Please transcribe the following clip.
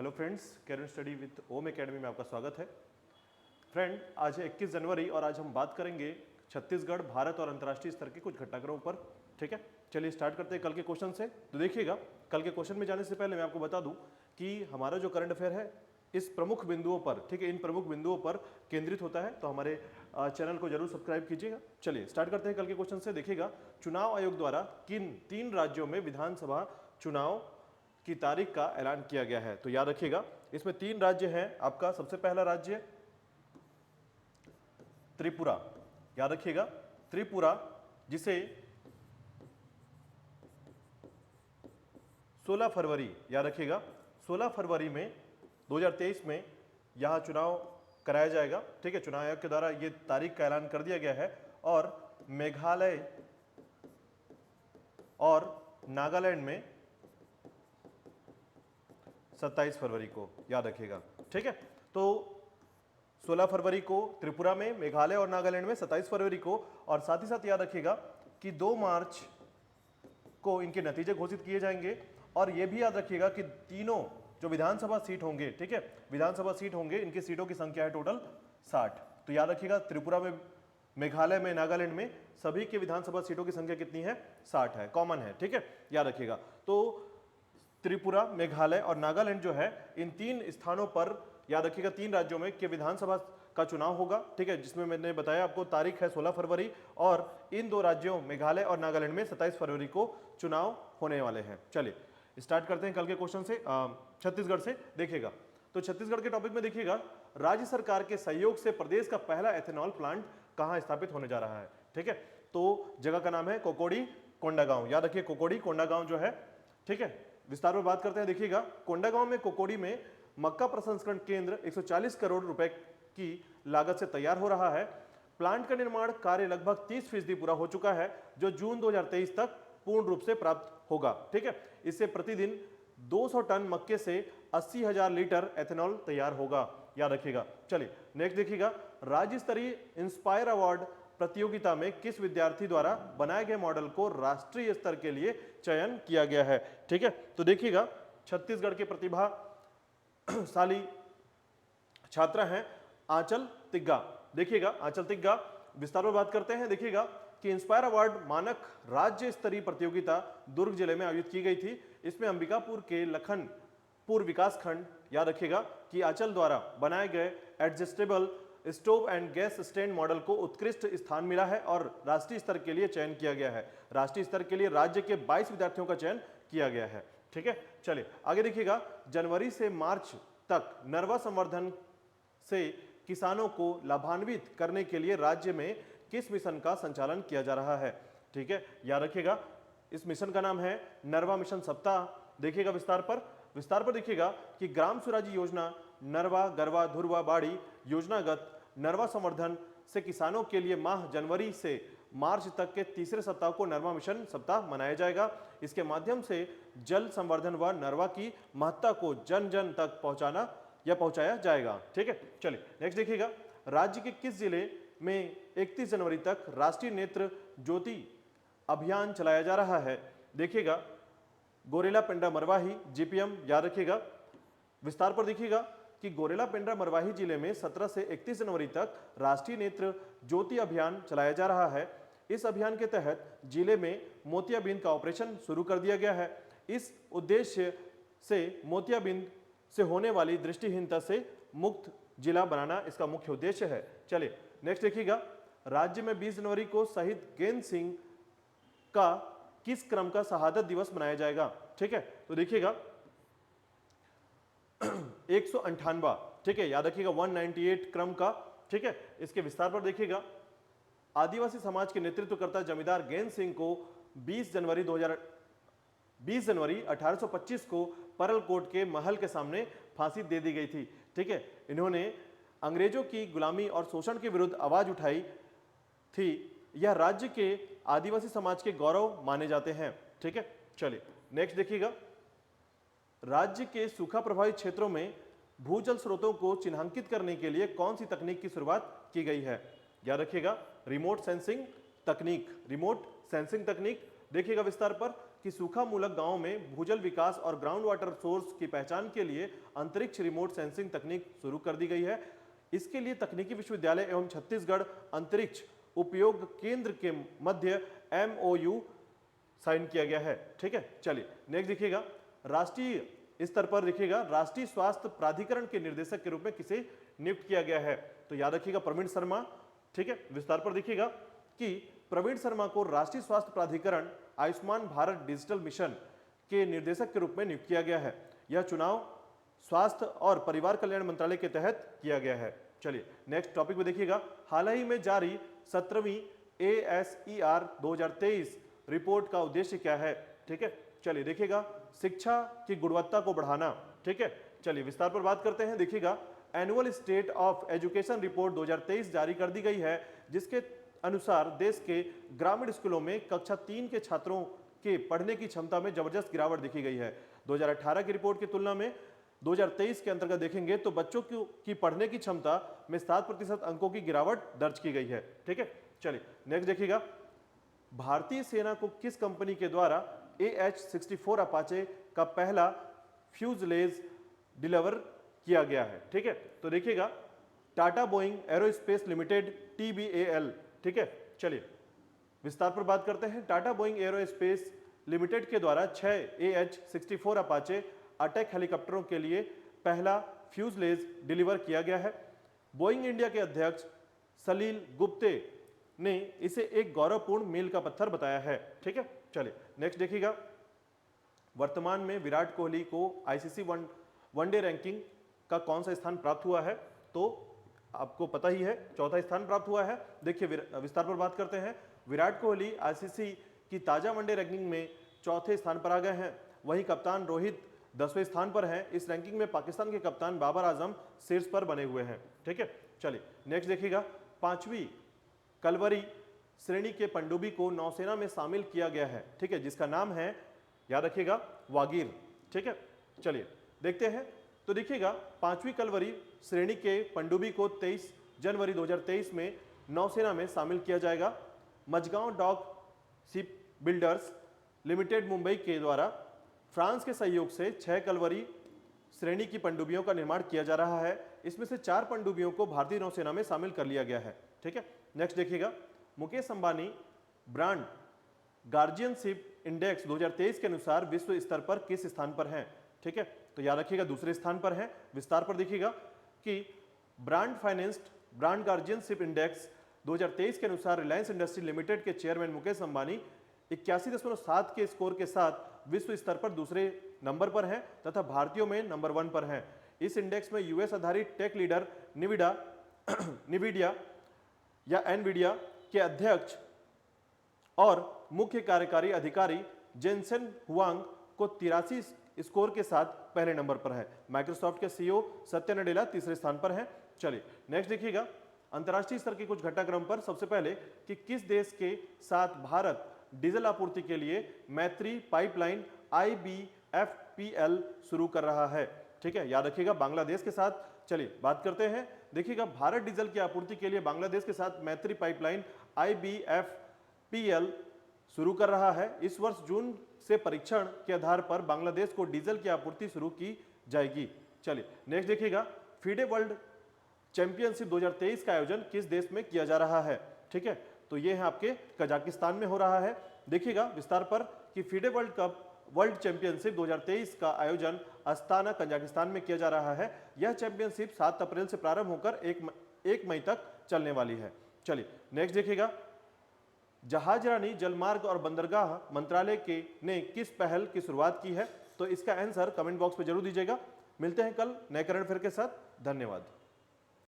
Hello friends, career study with Om academy में आपका स्वागत है। फ्रेंड, आज है 21 जनवरी और आज हम बात करेंगे छत्तीसगढ़, भारत और अंतर्राष्ट्रीय स्तर के कुछ घटनाक्रमों पर। ठीक है, चलिए स्टार्ट करते हैं कल के क्वेश्चन से। तो देखिएगा, कल के क्वेश्चन में जाने से पहले मैं आपको बता दूं कि हमारा जो करंट अफेयर है इस प्रमुख बिंदुओं पर, ठीक है, इन प्रमुख बिंदुओं पर केंद्रित होता है, तो हमारे चैनल को जरूर सब्सक्राइब कीजिएगा। चलिए स्टार्ट करते हैं कल के क्वेश्चन से। देखिएगा, चुनाव आयोग द्वारा किन 3 राज्यों में विधानसभा चुनाव की तारीख का ऐलान किया गया है? तो याद रखिएगा, इसमें 3 राज्य हैं आपका। सबसे पहला राज्य त्रिपुरा, याद रखिएगा त्रिपुरा, जिसे 16 फरवरी, याद रखिएगा 16 फरवरी में 2023 में यहां चुनाव कराया जाएगा। ठीक है, चुनाव आयोग के द्वारा यह तारीख का ऐलान कर दिया गया है। और मेघालय और नागालैंड में 27 फरवरी को, याद रखिएगा। ठीक है, तो 16 फरवरी को त्रिपुरा में, मेघालय और नागालैंड में 27 फरवरी को, और साथ ही साथ याद रखिएगा कि 2 मार्च को इनके नतीजे घोषित किए जाएंगे। और यह भी याद रखिएगा कि तीनों जो विधानसभा सीट होंगे, ठीक है, विधानसभा सीट होंगे, इनकी सीटों की संख्या है टोटल 60। तो याद रखिएगा त्रिपुरा में, मेघालय में, नागालैंड में सभी के विधानसभा सीटों की संख्या कितनी है? 60 है, कॉमन है। ठीक है, याद रखिएगा। तो त्रिपुरा, मेघालय और नागालैंड जो है, इन 3 स्थानों पर याद रखिएगा 3 राज्यों में के विधानसभा का चुनाव होगा। ठीक है, जिसमें मैंने बताया आपको तारीख है 16 फरवरी, और इन 2 राज्यों मेघालय और नागालैंड में 27 फरवरी को चुनाव होने वाले हैं। चलिए स्टार्ट करते हैं कल के क्वेश्चन से, छत्तीसगढ़ से। देखिएगा, तो छत्तीसगढ़ के टॉपिक में देखिएगा, राज्य सरकार के सहयोग से प्रदेश का पहला एथेनॉल प्लांट कहां स्थापित होने जा रहा है? ठीक है, तो जगह का नाम है कोकोडी कोंडागांव, याद रखिए कोकोडी कोंडागांव जो है। ठीक है, विस्तार में बात करते हैं। देखिएगा, कोंडागांव में, कोकोडी में मक्का प्रसंस्करण केंद्र 140 करोड़ रुपए की लागत से तैयार हो रहा है। प्लांट का निर्माण कार्य लगभग 30% पूरा हो चुका है, जो जून 2023 तक पूर्ण रूप से प्राप्त होगा। ठीक है, इससे प्रतिदिन 200 टन मक्के से 80,000 लीटर एथेनॉल तैयार होगा, याद रखिएगा। चलिए नेक्स्ट देखिएगा, राज्य स्तरीय इंस्पायर अवार्ड प्रतियोगिता में किस विद्यार्थी द्वारा बनाए गए मॉडल को राष्ट्रीय स्तर के लिए चयन किया गया है? ठीक है, तो देखिएगा, छत्तीसगढ़ के प्रतिभाशाली छात्रा हैं आंचल तिग्गा। देखिएगा, आंचल तिग्गा, विस्तार में बात करते हैं। देखिएगा कि इंस्पायर अवार्ड मानक राज्य स्तरीय प्रतियोगिता दुर्ग जिले में आयोजित की गई थी। इसमें अंबिकापुर के लखनपुर विकास खंड, याद रखिएगा कि आंचल द्वारा बनाए गए adjustable stove and gas stand model को उत्कृष्ट स्थान मिला है और राष्ट्रीय स्तर के लिए चयन किया गया है। राष्ट्रीय स्तर के लिए राज्य के 22 विद्यार्थियों का चयन किया गया है। ठीक है, चलिए आगे देखिएगा, जनवरी से मार्च तक नरवा संवर्धन से किसानों को लाभान्वित करने के लिए राज्य में किस मिशन का संचालन किया जा रहा है? ठीक है, याद रखिएगा इस मिशन का नाम है नरवा मिशन सप्ताह। देखिएगा विस्तार पर देखिएगा कि ग्राम स्वराज योजना नरवा, गरवा, धुरवा, बाड़ी योजनागत नरवा संवर्धन से किसानों के लिए माह जनवरी से मार्च तक के तीसरे सप्ताह को नरवा मिशन सप्ताह मनाया जाएगा। इसके माध्यम से जल संवर्धन व नरवा की महत्ता को जन जन तक पहुंचाया जाएगा। ठीक है, चलिए नेक्स्ट देखिएगा, राज्य के किस जिले में 31 जनवरी तक राष्ट्रीय नेत्र ज्योति अभियान चलाया जा रहा है? देखिएगा, गोरेला पेंड्रा मरवाही, जीपीएम, याद रखिएगा। विस्तार पर देखिएगा कि गोरेला पेंड्रा मरवाही जिले में 17 से 31 जनवरी तक राष्ट्रीय नेत्र ज्योति अभियान चलाया जा रहा है। इस अभियान के तहत जिले में मोतियाबिंद का ऑपरेशन शुरू कर दिया गया है। इस उद्देश्य से मोतियाबिंद से होने वाली दृष्टिहीनता से मुक्त जिला बनाना इसका मुख्य उद्देश्य है। चलिए नेक्स्ट देखिएगा, राज्य में 20 जनवरी को शहीद गेंद सिंह का किस क्रम का शहादत दिवस मनाया जाएगा? ठीक है, तो देखिएगा 198, ठीक है, याद रखिएगा 198 क्रम का। ठीक है, इसके विस्तार पर देखिएगा, आदिवासी समाज के नेतृत्वकर्ता जमींदार गेंद सिंह को 20 जनवरी 1825 को परलकोट के महल के सामने फांसी दे दी गई थी। ठीक है, इन्होंने अंग्रेजों की गुलामी और शोषण के विरुद्ध आवाज उठाई थी। यह राज्य के आदिवासी समाज के गौरव माने जाते हैं। ठीक है, चलिए नेक्स्ट देखिएगा, राज्य के सूखा प्रभावित क्षेत्रों में भूजल स्रोतों को चिन्हांकित करने के लिए कौन सी तकनीक की शुरुआत की गई है? याद रखिएगा रिमोट सेंसिंग तकनीक, रिमोट सेंसिंग तकनीक। देखिएगा विस्तार पर कि सूखा मूलक गांवों में भूजल विकास और ग्राउंड वाटर सोर्स की पहचान के लिए अंतरिक्ष रिमोट सेंसिंग तकनीक शुरू कर दी गई है। इसके लिए तकनीकी विश्वविद्यालय एवं छत्तीसगढ़ अंतरिक्ष उपयोग केंद्र के मध्य MOU साइन किया गया है। ठीक है, चलिए नेक्स्ट देखिएगा, राष्ट्रीय स्तर पर देखिएगा राष्ट्रीय स्वास्थ्य प्राधिकरण के निर्देशक के रूप में किसे नियुक्त किया गया है, तो याद रखिएगा प्रवीण शर्मा। ठीक है, विस्तार पर देखिएगा कि प्रवीण शर्मा को राष्ट्रीय स्वास्थ्य प्राधिकरण आयुष्मान भारत डिजिटल मिशन के निर्देशक के रूप में नियुक्त किया गया है। यह चुनाव स्वास्थ्य और परिवार कल्याण मंत्रालय के तहत किया गया है। चलिए नेक्स्ट टॉपिक में देखिएगा, हाल ही में जारी 17वीं ASER 2023 रिपोर्ट का उद्देश्य क्या है। ठीक है, चलिए देखिएगा, शिक्षा की गुणवत्ता को बढ़ाना। ठीक है, चलिए विस्तार पर बात करते हैं। देखिएगा, annual state of education report 2023 जारी कर दी गई है, जिसके अनुसार देश के ग्रामीण स्कूलों में कक्षा 3 के छात्रों के पढ़ने की क्षमता में जबरदस्त गिरावट देखी गई है। 2018 की रिपोर्ट की तुलना में 2023 के अंतर्गत देखेंगे तो बच्चों की पढ़ने की क्षमता में 7% अंकों की गिरावट दर्ज की गई है। ठीक है, चलिए नेक्स्ट देखिएगा, भारतीय सेना को किस कंपनी के द्वारा AH-64 अपाचे का पहला फ्यूजलेज डिलीवर किया गया है। ठीक है, तो देखिएगा Tata Boeing aerospace limited TBAL। ठीक है, चलिए विस्तार पर बात करते हैं। टाटा बोइंग एरोस्पेस लिमिटेड के द्वारा 6 AH-64 अपाचे अटैक हेलीकॉप्टरों के लिए पहला फ्यूजलेज डिलीवर किया गया है। बोइंग इंडिया के अध्यक्ष सलील गुप्ते ने इसे एक गौरवपूर्ण मील का पत्थर बताया है। ठीक है, चलिए नेक्स्ट देखिएगा, वर्तमान में विराट कोहली को ICC वनडे रैंकिंग का कौन सा स्थान प्राप्त हुआ है, तो आपको पता ही है, चौथा स्थान प्राप्त हुआ है। देखिए विस्तार पर बात करते हैं, विराट कोहली ICC की ताजा वनडे रैंकिंग में चौथे स्थान पर आ गए हैं। वहीं कप्तान रोहित 10वें स्थान पर हैं। इस रैंकिंग में पाकिस्तान के कप्तान बाबर आजम शीर्ष पर बने हुए हैं। ठीक है, चलिए नेक्स्ट देखिएगा, 5वीं कलवरी श्रेणी के पनडुब्बी को नौसेना में शामिल किया गया है। ठीक है, जिसका नाम है, याद रखिएगा, वागीर। ठीक है, चलिए देखते हैं, तो देखिएगा 5वीं कलवरी श्रेणी के पनडुब्बी को 23 जनवरी 2023 में नौसेना में शामिल किया जाएगा। Mazagon dock shipbuilders limited Mumbai के द्वारा फ्रांस के सहयोग से 6 कलवरी श्रेणी की पनडुब्बियों का निर्माण किया जा रहा है। इसमें से 4 पनडुब्बियों को भारतीय नौसेना में शामिल कर लिया गया है। ठीक है, नेक्स्ट देखिएगा, Mukesh Ambani brand guardian ship index 2023 के अनुसार विश्व स्तर पर किस स्थान पर हैं। ठीक है, तो याद रखिएगा दूसरे स्थान पर हैं। विस्तार पर देखिएगा कि brand financed brand guardian ship index 2023 के अनुसार रिलायंस इंडस्ट्री लिमिटेड के चेयरमैन मुकेश अंबानी 81.7 के स्कोर के साथ विश्व स्तर पर दूसरे नंबर पर हैं तथा भारतीयों में नंबर 1 पर हैं। इस इंडेक्स में US आधारित टेक लीडर निविडिया या एनविडिया के अध्यक्ष और मुख्य कार्यकारी अधिकारी जेनसेन हुआंग को 83 स्कोर के साथ पहले नंबर पर है। माइक्रोसॉफ्ट के CEO सत्य नडेला तीसरे स्थान पर हैं। चलिए नेक्स्ट देखिएगा, अंतर्राष्ट्रीय स्तर के कुछ घटनाक्रम पर सबसे पहले कि किस देश के साथ भारत डीजल आपूर्ति के लिए मैत्री पाइपलाइन IBFPL शुरू कर रहा है। ठीक है, याद रखिएगा बांग्लादेश के साथ। चलिए बात करते हैं, देखिएगा भारत डीजल की आपूर्ति के लिए बांग्लादेश के साथ मैत्री पाइपलाइन IBFPL शुरू कर रहा है। इस वर्ष जून से परीक्षण के आधार पर बांग्लादेश को डीजल की आपूर्ति शुरू की जाएगी। चलिए नेक्स्ट देखिएगा, फीडे वर्ल्ड चैंपियनशिप 2023 का आयोजन किस देश में किया जा रहा है। ठीक है, तो ये है आपके कजाकिस्तान में हो रहा है। देखिएगा विस्तार पर कि FIDE world cup world championship 2023 का आयोजन अस्ताना कजाकिस्तान में किया जा रहा है। यह चैंपियनशिप 7 अप्रैल से प्रारंभ होकर 1 मई तक चलने वाली है। चलिए नेक्स्ट देखिएगा, जहाजरानी जलमार्ग और बंदरगाह मंत्रालय ने किस पहल की शुरुआत की है, तो इसका आंसर कमेंट बॉक्स में जरूर दीजिएगा। मिलते हैं कल नए करंट अफेयर के साथ। धन्यवाद।